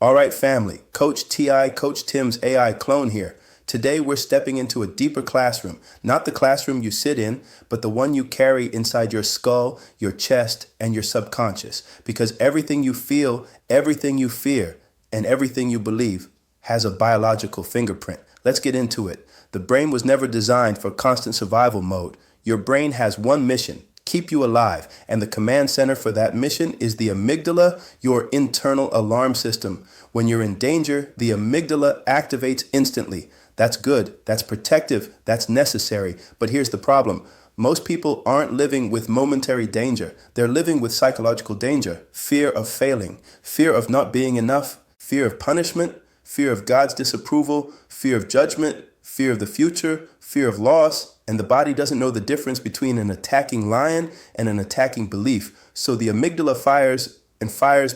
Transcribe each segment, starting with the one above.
All right, family. Coach TI, Coach Tim's AI clone here. Today, we're stepping into a deeper classroom. Not the classroom you sit in, but the one you carry inside your skull, your chest, and your subconscious. Because everything you feel, everything you fear, and everything you believe has a biological fingerprint. Let's get into it. The brain was never designed for constant survival mode. Your brain has one mission: keep you alive. And the command center for that mission is the amygdala, your internal alarm system. When you're in danger, the amygdala activates instantly. That's good, that's protective, that's necessary. But here's the problem. Most people aren't living with momentary danger. They're living with psychological danger, fear of failing, fear of not being enough, fear of punishment, fear of God's disapproval, fear of judgment, fear of the future, fear of loss, and the body doesn't know the difference between an attacking lion and an attacking belief. So the amygdala fires and fires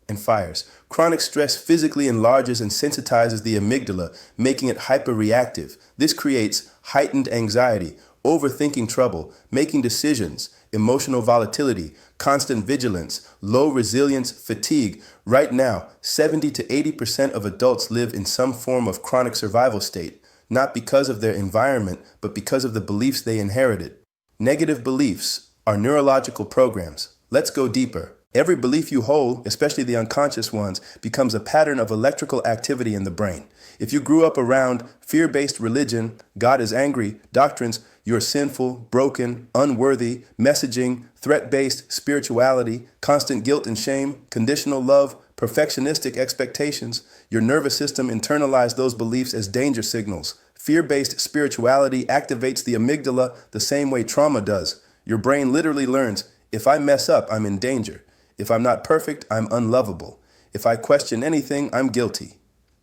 and fires. Chronic stress physically enlarges and sensitizes the amygdala, making it hyperreactive. This creates heightened anxiety, overthinking trouble, making decisions, emotional volatility, constant vigilance, low resilience, fatigue. Right now, 70 to 80% of adults live in some form of chronic survival state, not because of their environment, but because of the beliefs they inherited. Negative beliefs are neurological programs. Let's go deeper. Every belief you hold, especially the unconscious ones, becomes a pattern of electrical activity in the brain. If you grew up around fear-based religion, God is angry, doctrines, you're sinful, broken, unworthy, messaging, threat-based spirituality, constant guilt and shame, conditional love, perfectionistic expectations, your nervous system internalized those beliefs as danger signals. Fear-based spirituality activates the amygdala the same way trauma does. Your brain literally learns, if I mess up, I'm in danger. If I'm not perfect, I'm unlovable. If I question anything, I'm guilty.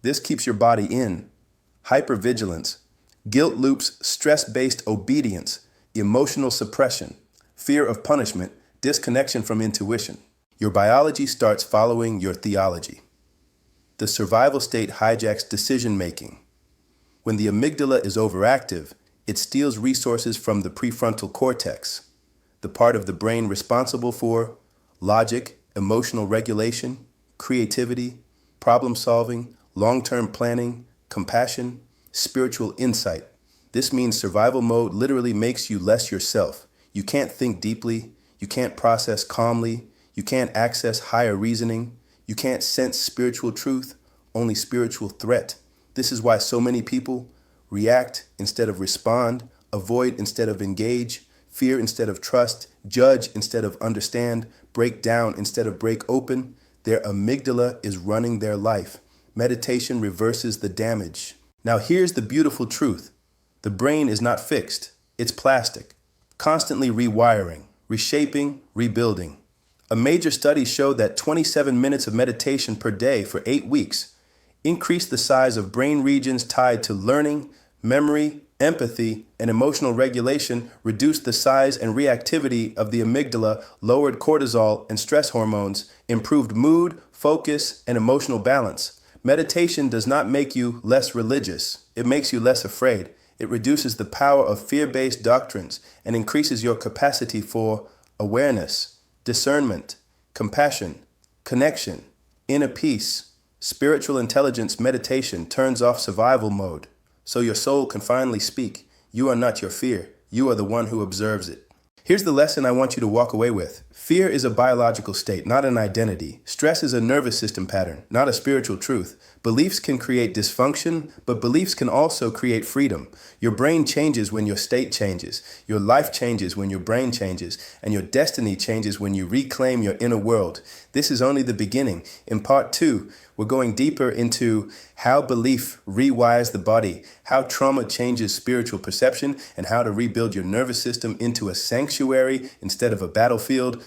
This keeps your body in. Hypervigilance, guilt loops, stress-based obedience, emotional suppression, fear of punishment, disconnection from intuition. Your biology starts following your theology. The survival state hijacks decision-making. When the amygdala is overactive, it steals resources from the prefrontal cortex, the part of the brain responsible for logic, emotional regulation, creativity, problem solving, long-term planning, compassion, spiritual insight. This means survival mode literally makes you less yourself. You can't think deeply, you can't process calmly, you can't access higher reasoning, you can't sense spiritual truth, only spiritual threat. This is why so many people react instead of respond, avoid instead of engage, fear instead of trust, judge instead of understand, break down instead of break open. Their amygdala is running their life. Meditation reverses the damage. Now here's the beautiful truth. The brain is not fixed. It's plastic, constantly rewiring, reshaping, rebuilding. A major study showed that 27 minutes of meditation per day for 8 weeks increased the size of brain regions tied to learning, memory, empathy, and emotional regulation, reduced the size and reactivity of the amygdala, lowered cortisol and stress hormones, improved mood, focus, and emotional balance. Meditation does not make you less religious. It makes you less afraid. It reduces the power of fear-based doctrines and increases your capacity for awareness, discernment, compassion, connection, inner peace. Spiritual intelligence meditation turns off survival mode, so your soul can finally speak. You are not your fear. You are the one who observes it. Here's the lesson I want you to walk away with. Fear is a biological state, not an identity. Stress is a nervous system pattern, not a spiritual truth. Beliefs can create dysfunction, but beliefs can also create freedom. Your brain changes when your state changes. Your life changes when your brain changes. And your destiny changes when you reclaim your inner world. This is only the beginning. In part 2, we're going deeper into how belief rewires the body, how trauma changes spiritual perception, and how to rebuild your nervous system into a sanctuary instead of a battlefield.